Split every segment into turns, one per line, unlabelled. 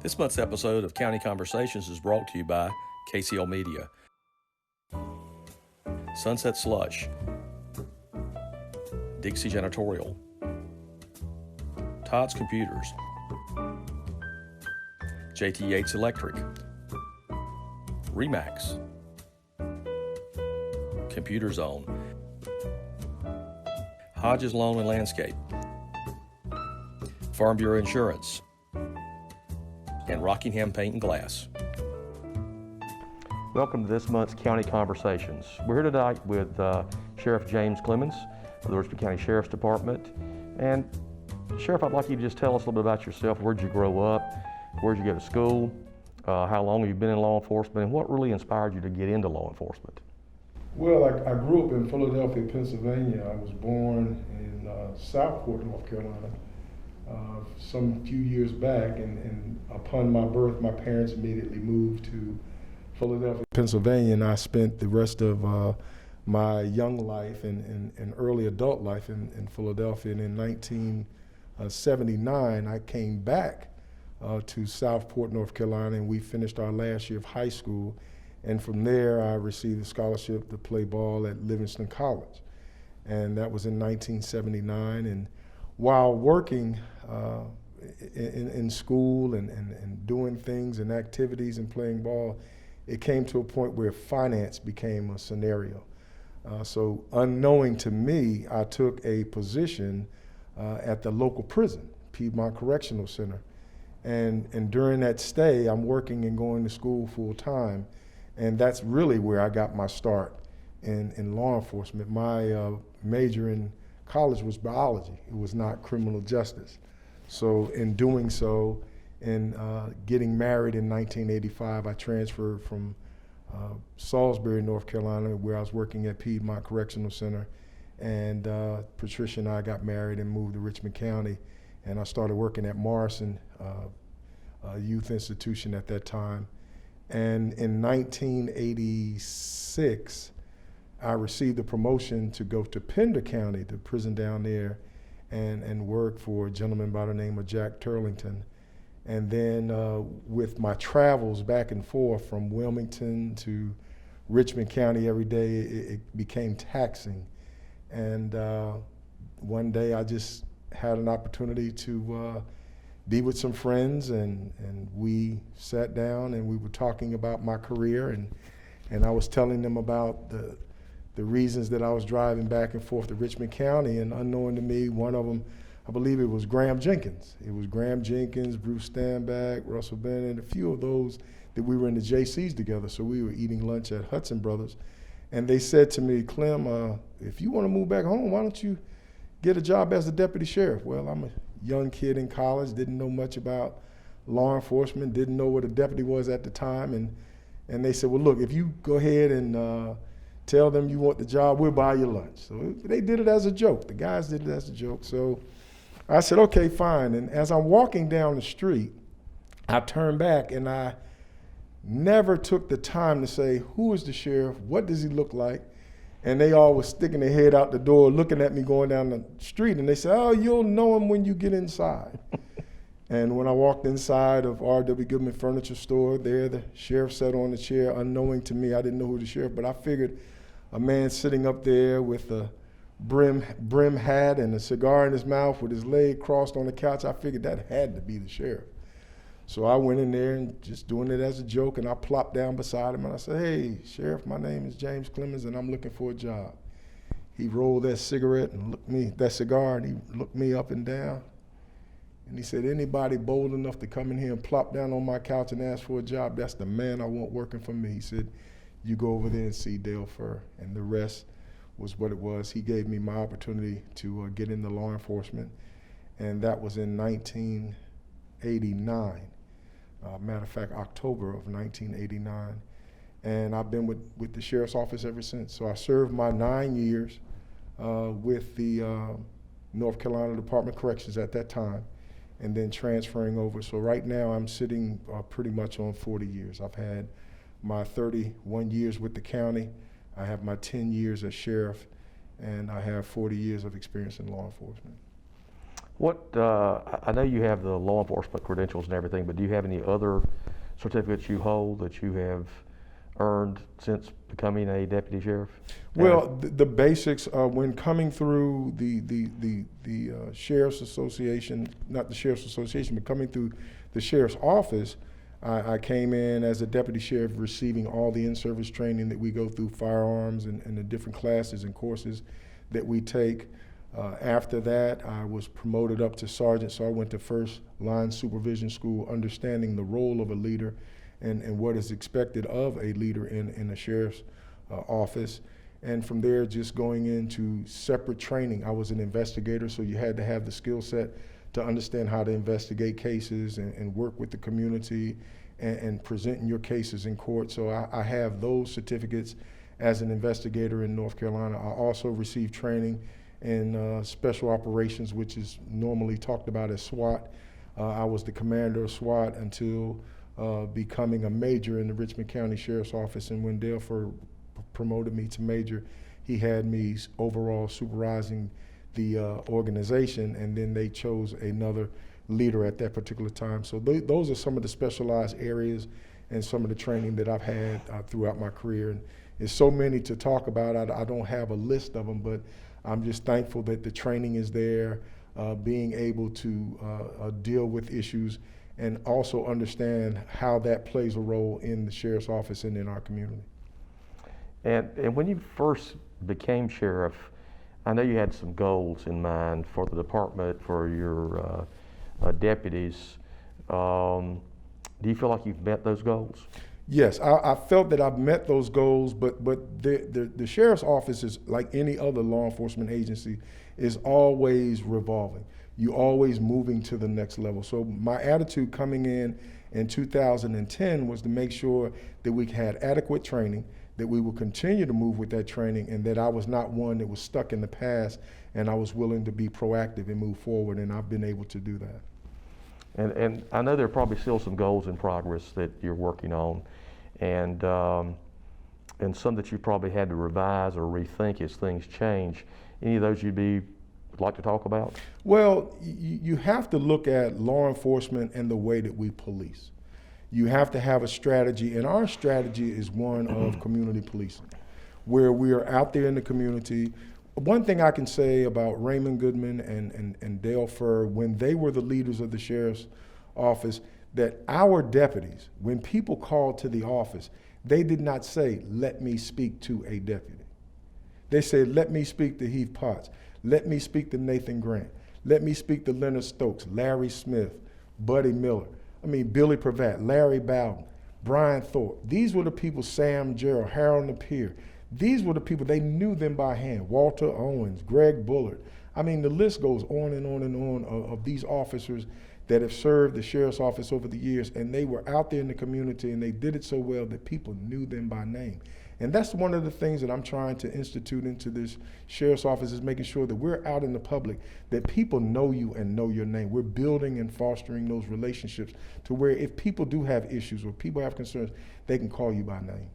This month's episode of County Conversations is brought to you by KCL Media, Sunset Slush, Dixie Janitorial, Todd's Computers, JT Yates Electric, Remax, Computer Zone, Hodges Lawn and Landscape, Farm Bureau Insurance, and Rockingham Paint and Glass. Welcome to this month's County Conversations. We're here tonight with Sheriff James Clemmons of the Richmond County Sheriff's Department. And Sheriff, I'd like you to just tell us a little bit about yourself. Where'd you grow up? Where'd you go to school? How long have you been in law enforcement? And what really inspired you to get into law enforcement?
Well, I grew up in Philadelphia, Pennsylvania. I was born in Southport, North Carolina, some few years back, and upon my birth, my parents immediately moved to Philadelphia, Pennsylvania, and I spent the rest of my young life and early adult life in Philadelphia. And in 1979, I came back to Southport, North Carolina, and we finished our last year of high school. And from there, I received a scholarship to play ball at Livingston College. And that was in 1979. And while working in school and doing things and activities and playing ball, it came to a point where finance became a scenario. So unknowing to me, I took a position at the local prison, Piedmont Correctional Center. And during that stay, I'm working and going to school full time. And that's really where I got my start in law enforcement. My major in college was biology. It was not criminal justice. So in doing so, and getting married in 1985, I transferred from Salisbury, North Carolina, where I was working at Piedmont Correctional Center. And Patricia and I got married and moved to Richmond County. And I started working at Morrison Youth Institution at that time. And in 1986, I received a promotion to go to Pender County, the prison down there, and work for a gentleman by the name of Jack Turlington. And then with my travels back and forth from Wilmington to Richmond County every day, it became taxing. And one day I just had an opportunity to be with some friends, and we sat down and we were talking about my career, and I was telling them about the reasons that I was driving back and forth to Richmond County, and unknown to me, one of them, I believe it was Graham Jenkins. It was Graham Jenkins, Bruce Stanback, Russell Bennett, a few of those that we were in the JCs together, so we were eating lunch at Hudson Brothers, and they said to me, Clem, if you want to move back home, why don't you get a job as a deputy sheriff? Well, I'm a young kid in college, didn't know much about law enforcement, didn't know what a deputy was at the time, and they said, well, look, if you go ahead and tell them you want the job, we'll buy you lunch. So they did it as a joke. The guys did it as a joke. So I said, okay, fine. And as I'm walking down the street, I turned back and I never took the time to say, who is the sheriff? What does he look like? And they all were sticking their head out the door, looking at me going down the street. And they said, oh, you'll know him when you get inside. And when I walked inside of R.W. Goodman Furniture Store, there the sheriff sat on the chair. Unknowing to me, I didn't know who the sheriff, but I figured a man sitting up there with a brim hat and a cigar in his mouth with his leg crossed on the couch, I figured that had to be the sheriff. So I went in there and just doing it as a joke, and I plopped down beside him and I said, hey, Sheriff, my name is James Clemmons and I'm looking for a job. He rolled that cigarette and that cigar, and he looked me up and down. And he said, anybody bold enough to come in here and plop down on my couch and ask for a job, that's the man I want working for me. He said, you go over there and see Dale Furr. And the rest was what it was. He gave me my opportunity to get into law enforcement. And that was in 1989. Matter of fact, October of 1989. And I've been with the sheriff's office ever since. So I served my 9 years with the North Carolina Department of Corrections at that time, and then transferring over. So right now I'm sitting pretty much on 40 years. I've had my 31 years with the county. I have my 10 years as sheriff, and I have 40 years of experience in law enforcement.
I know you have the law enforcement credentials and everything, but do you have any other certificates you hold that you have earned since becoming a deputy sheriff?
Well, the basics when coming through the Sheriff's Association, not the Sheriff's Association, but coming through the Sheriff's Office, I came in as a deputy sheriff receiving all the in-service training that we go through, firearms and the different classes and courses that we take. After that, I was promoted up to sergeant, so I went to first line supervision school, understanding the role of a leader and what is expected of a leader in a sheriff's office. And from there, just going into separate training. I was an investigator, so you had to have the skill set to understand how to investigate cases and work with the community and presenting your cases in court. So I have those certificates as an investigator in North Carolina. I also received training in special operations, which is normally talked about as SWAT. I was the commander of SWAT until becoming a major in the Richmond County Sheriff's Office, and when Dale promoted me to major, he had me overall supervising the organization, and then they chose another leader at that particular time. So those are some of the specialized areas and some of the training that I've had throughout my career. And there's so many to talk about. I don't have a list of them, but I'm just thankful that the training is there, being able to deal with issues and also understand how that plays a role in the sheriff's office and in our community.
And when you first became sheriff, I know you had some goals in mind for the department, for your deputies. Do you feel like you've met those goals?
Yes, I felt that I've met those goals, but the sheriff's office is like any other law enforcement agency, is always revolving. You're always moving to the next level. So my attitude coming in 2010 was to make sure that we had adequate training, that we would continue to move with that training, and that I was not one that was stuck in the past, and I was willing to be proactive and move forward, and I've been able to do that.
And I know there are probably still some goals in progress that you're working on, and some that you probably had to revise or rethink as things change. Any of those would like to talk about?
Well, you have to look at law enforcement and the way that we police. You have to have a strategy, and our strategy is one of community policing, where we are out there in the community. One thing I can say about Raymond Goodman and Dale Furr, when they were the leaders of the sheriff's office, that our deputies, when people called to the office, they did not say, "Let me speak to a deputy." They said, "Let me speak to Heath Potts. Let me speak to Nathan Grant. Let me speak to Leonard Stokes, Larry Smith, Buddy Miller. Billy Pravat, Larry Bowden, Brian Thorpe." These were the people, Sam Gerald, Harold Napier. These were the people, they knew them by hand. Walter Owens, Greg Bullard. The list goes on and on and on of these officers that have served the sheriff's office over the years, and they were out there in the community, and they did it so well that people knew them by name. And that's one of the things that I'm trying to institute into this sheriff's office, is making sure that we're out in the public, that people know you and know your name. We're building and fostering those relationships to where if people do have issues or people have concerns, they can call you by name.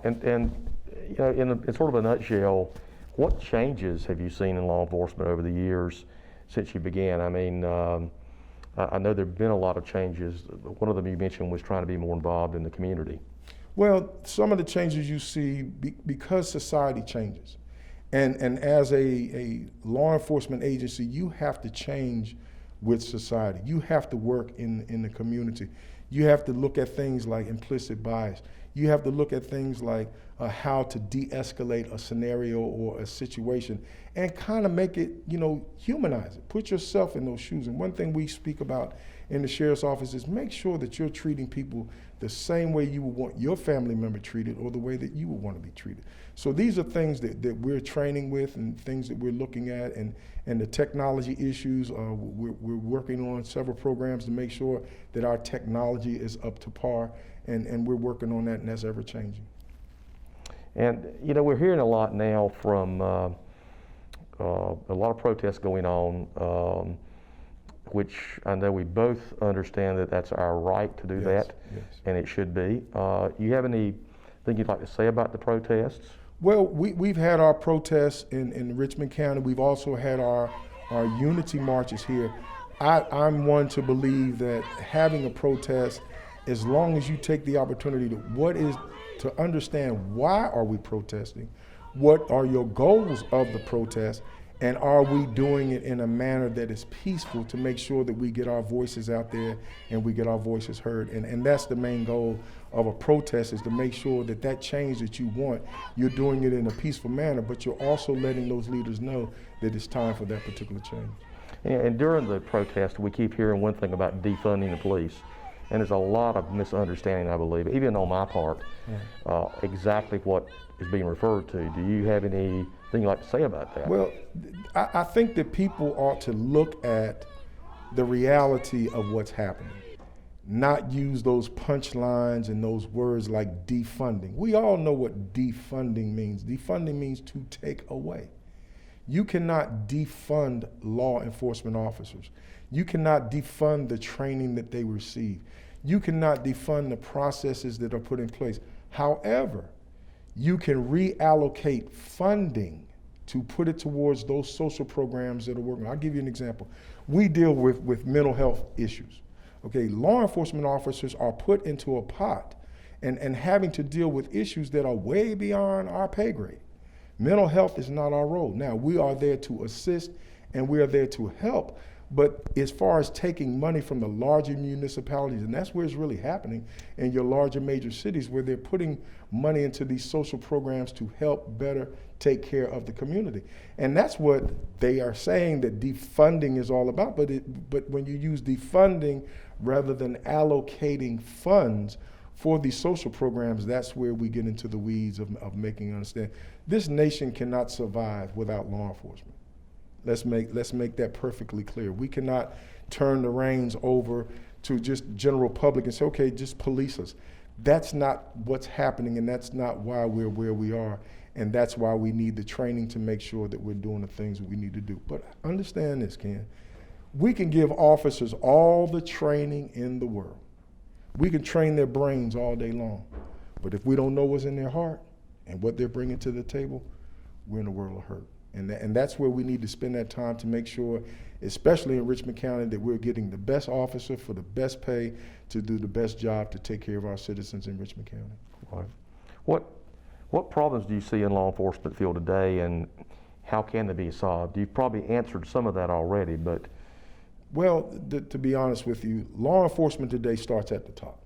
In sort of a nutshell, what changes have you seen in law enforcement over the years since you began? I know there have been a lot of changes. One of them you mentioned was trying to be more involved in the community.
Well, some of the changes you see because society changes. And as a law enforcement agency, you have to change with society. You have to work in the community. You have to look at things like implicit bias. You have to look at things like how to de-escalate a scenario or a situation and kind of make it, humanize it. Put yourself in those shoes. And one thing we speak about in the sheriff's office is make sure that you're treating people the same way you would want your family member treated or the way that you would want to be treated. So these are things that we're training with and things that we're looking at, and the technology issues. We're working on several programs to make sure that our technology is up to par, and we're working on that, and that's ever changing.
And we're hearing a lot now from a lot of protests going on, which I know we both understand that that's our right to do that,
yes.
And it should be. You have anything you'd like to say about the protests?
Well, we've had our protests in Richmond County. We've also had our our unity marches here, I'm one to believe that having a protest, as long as you take the opportunity to understand why are we protesting, what are your goals of the protest, and are we doing it in a manner that is peaceful to make sure that we get our voices out there and we get our voices heard. And that's the main goal of a protest, is to make sure that that change that you want, you're doing it in a peaceful manner, but you're also letting those leaders know that it's time for that particular change.
And during the protest, we keep hearing one thing about defunding the police. And there's a lot of misunderstanding, I believe, even on my part, exactly what is being referred to. Do you have anything you'd like to say about that?
Well, I think that people ought to look at the reality of what's happening, not use those punchlines and those words like defunding. We all know what defunding means. Defunding means to take away. You cannot defund law enforcement officers. You cannot defund the training that they receive. You cannot defund the processes that are put in place. However, you can reallocate funding to put it towards those social programs that are working. I'll give you an example. We deal with mental health issues. Okay, law enforcement officers are put into a pot and having to deal with issues that are way beyond our pay grade. Mental health is not our role. Now, we are there to assist and we are there to help. But as far as taking money from the larger municipalities, and that's where it's really happening in your larger major cities, where they're putting money into these social programs to help better take care of the community. And that's what they are saying that defunding is all about. But when you use defunding rather than allocating funds for these social programs, that's where we get into the weeds of making you understand. This nation cannot survive without law enforcement. Let's make that perfectly clear. We cannot turn the reins over to just general public and say, okay, just police us. That's not what's happening, and that's not why we're where we are. And that's why we need the training to make sure that we're doing the things that we need to do. But understand this, Ken. We can give officers all the training in the world. We can train their brains all day long. But if we don't know what's in their heart and what they're bringing to the table, we're in a world of hurt. And that's where we need to spend that time to make sure, especially in Richmond County, that we're getting the best officer for the best pay to do the best job to take care of our citizens in Richmond County.
Right. What problems do you see in law enforcement field today, and how can they be solved? You've probably answered some of that already, but.
Well, to be honest with you, law enforcement today starts at the top.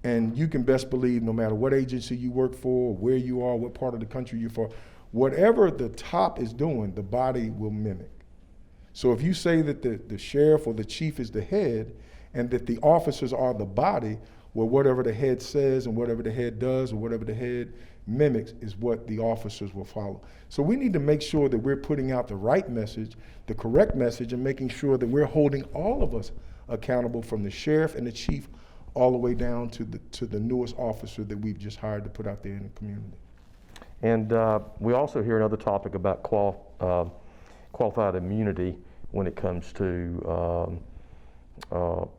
And you can best believe, no matter what agency you work for, where you are, what part of the country you're for, whatever the top is doing, the body will mimic. So if you say that the sheriff or the chief is the head and that the officers are the body, well, whatever the head says and whatever the head does or whatever the head mimics is what the officers will follow. So we need to make sure that we're putting out the right message, the correct message, and making sure that we're holding all of us accountable, from the sheriff and the chief all the way down to the newest officer that we've just hired to put out there in the community.
And we also hear another topic about qualified immunity when it comes to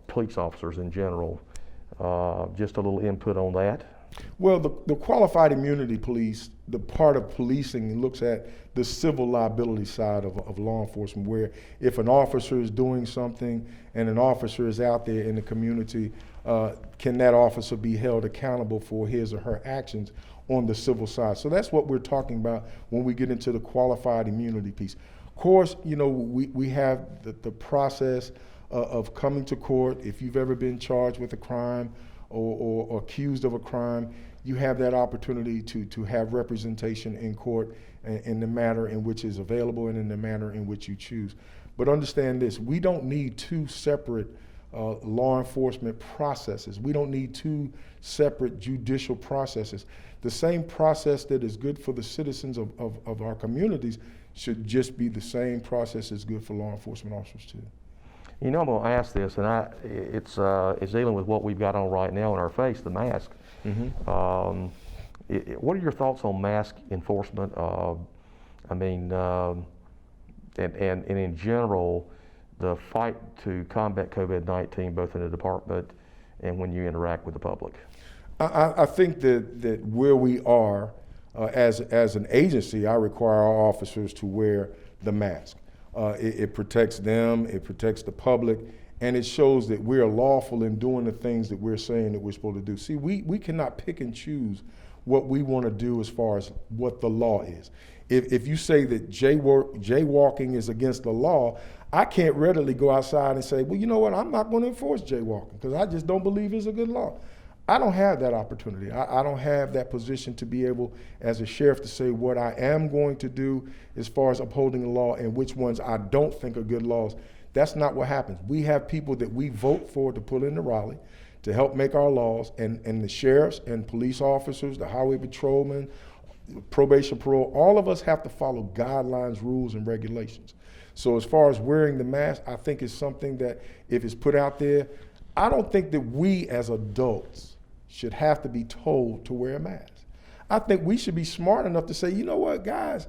police officers in general. Just a little input on that.
Well, the qualified immunity police, the part of policing looks at the civil liability side of law enforcement, where if an officer is doing something and an officer is out there in the community, can that officer be held accountable for his or her actions on the civil side? So that's what we're talking about when we get into the qualified immunity piece. Of course, you know, we have the process of coming to court. If you've ever been charged with a crime or accused of a crime, you have that opportunity to have representation in court in the manner in which is available and in the manner in which you choose. But understand this, we don't need two separate law enforcement processes. We don't need two separate judicial processes. The same process that is good for the citizens of our communities should just be the same process that's good for law enforcement officers too.
You know, I'm going to ask this, and it's dealing with what we've got on right now in our face, the mask. Mm-hmm. What are your thoughts on mask enforcement? And in general, the fight to combat COVID-19, both in the department and when you interact with the public?
I think that where we are as an agency, I require our officers to wear the mask. It protects them, it protects the public, and it shows that we're lawful in doing the things that we're saying that we're supposed to do. See, we cannot pick and choose what we want to do as far as what the law is. If you say that jaywalking is against the law, I can't readily go outside and say, well, you know what, I'm not going to enforce jaywalking because I just don't believe it's a good law. I don't have that opportunity. I don't have that position to be able, as a sheriff, to say what I am going to do as far as upholding the law and which ones I don't think are good laws. That's not what happens. We have people that we vote for to put into Raleigh to help make our laws, and the sheriffs and police officers, the highway patrolmen, probation, parole, all of us have to follow guidelines, rules, and regulations. So as far as wearing the mask, I think it's something that if it's put out there, I don't think that we as adults should have to be told to wear a mask. I think we should be smart enough to say, you know what, guys,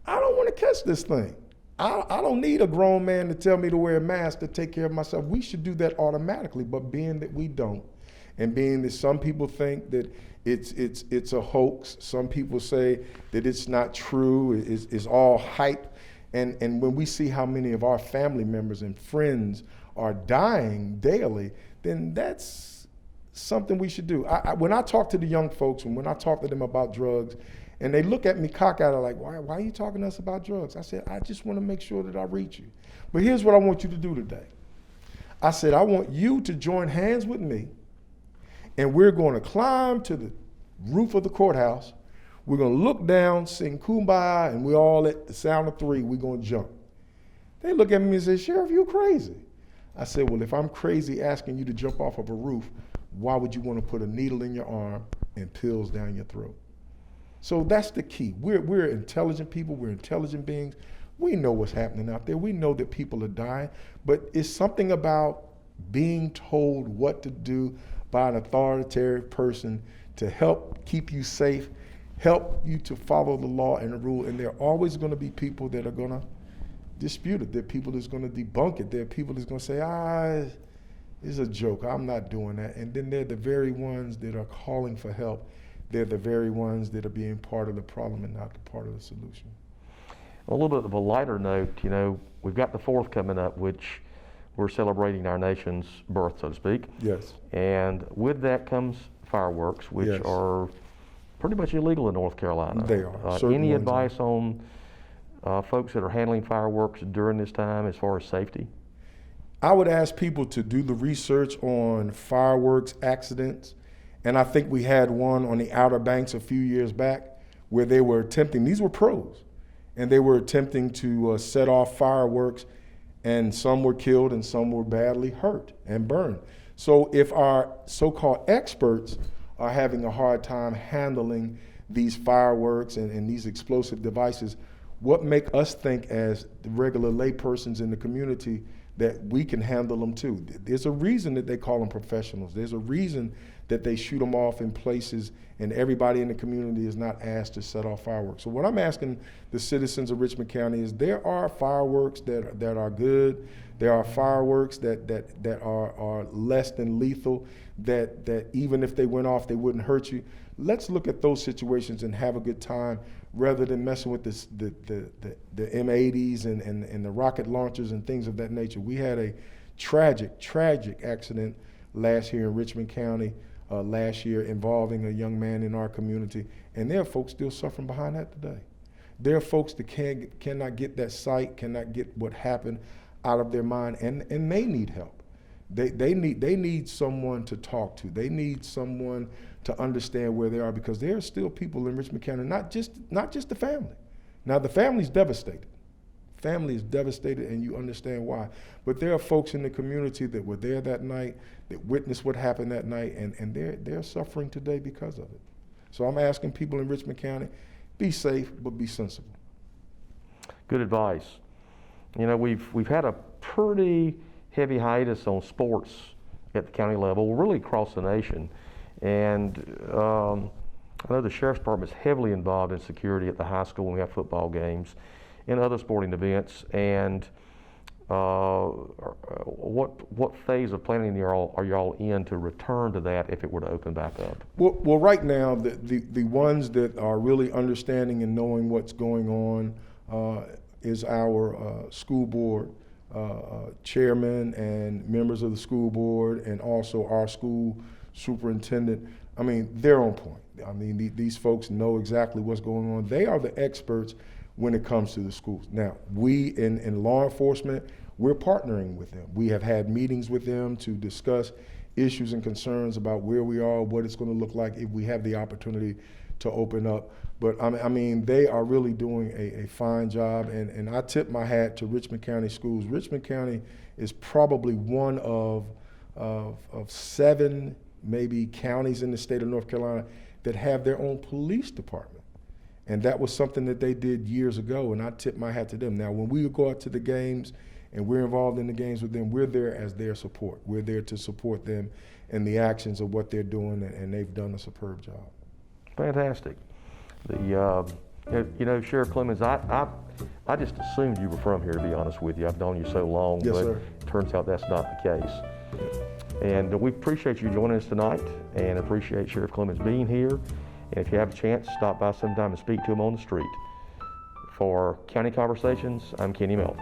I don't want to catch this thing. I don't need a grown man to tell me to wear a mask to take care of myself. We should do that automatically, but being that we don't, and being that some people think that it's a hoax, some people say that it's not true, it's all hype, and when we see how many of our family members and friends are dying daily, then that's something we should do. When I talk to the young folks and when I talk to them about drugs, and they look at me cockeyed like, why are you talking to us about drugs? I said, I just want to make sure that I reach you. But here's what I want you to do today. I said, I want you to join hands with me, and we're going to climb to the roof of the courthouse. We're going to look down, sing Kumbaya, and we all at the sound of 3, we're going to jump. They look at me and say, Sheriff, you're crazy. I said, well, if I'm crazy asking you to jump off of a roof, why would you want to put a needle in your arm and pills down your throat? So that's the key. We're intelligent people. We're intelligent beings. We know what's happening out there. We know that people are dying, but it's something about being told what to do by an authoritative person to help keep you safe, help you to follow the law and the rule. And there are always going to be people that are going to dispute it. There are people that's going to debunk it. There are people that's going to say, it's a joke. I'm not doing that. And then they're the very ones that are calling for help. They're the very ones that are being part of the problem and not the part of the solution.
A little bit of a lighter note, we've got the 4th coming up, which we're celebrating our nation's birth, so to speak.
Yes.
And with that comes fireworks, which
Yes.
are pretty much illegal in North Carolina.
They are.
Any advice on folks that are handling fireworks during this time as far as safety?
I would ask people to do the research on fireworks accidents. And I think we had one on the Outer Banks a few years back where they were attempting, these were pros, and they were attempting to set off fireworks, and some were killed and some were badly hurt and burned. So if our so-called experts are having a hard time handling these fireworks and these explosive devices, what make us think as the regular laypersons in the community that we can handle them too? There's a reason that they call them professionals. There's a reason that they shoot them off in places, and everybody in the community is not asked to set off fireworks. So what I'm asking the citizens of Richmond County is there are fireworks that are good. There are fireworks that are less than lethal, that even if they went off, they wouldn't hurt you. Let's look at those situations and have a good time rather than messing with the M80s and the rocket launchers and things of that nature. We had a tragic accident last year in Richmond County last year involving a young man in our community, and there are folks still suffering behind that today. There are folks that cannot get that sight, cannot get what happened out of their mind, and they need help. They need someone to talk to. They need someone to understand where they are, because there are still people in Richmond County, not just the family. Now the family's devastated. Family is devastated, and you understand why. But there are folks in the community that were there that night, that witnessed what happened that night, and they're suffering today because of it. So I'm asking people in Richmond County, be safe, but be sensible.
Good advice. We've had a pretty heavy hiatus on sports at the county level, really across the nation. And I know the Sheriff's Department is heavily involved in security at the high school when we have football games and other sporting events. And what phase of planning are y'all in to return to that if it were to open back up?
Well, right now, the ones that are really understanding and knowing what's going on is our school board chairman and members of the school board, and also our school superintendent. I mean, they're on point. I mean, these folks know exactly what's going on. They are the experts when it comes to the schools. Now, we in law enforcement, we're partnering with them. We have had meetings with them to discuss issues and concerns about where we are, what it's going to look like if we have the opportunity to open up. But I mean, they are really doing a fine job, and I tip my hat to Richmond County Schools. Richmond County is probably one of 7 maybe counties in the state of North Carolina that have their own police department. And that was something that they did years ago, and I tip my hat to them. Now, when we go out to the games and we're involved in the games with them, we're there as their support. We're there to support them in the actions of what they're doing, and they've done a superb job.
Fantastic. Sheriff Clemmons, I just assumed you were from here, to be honest with you. I've known you so long,
Yes,
but
sir.
it turns out that's not the case. And we appreciate you joining us tonight, and appreciate Sheriff Clemmons being here. And if you have a chance, stop by sometime and speak to him on the street. For County Conversations, I'm Kenny Melton.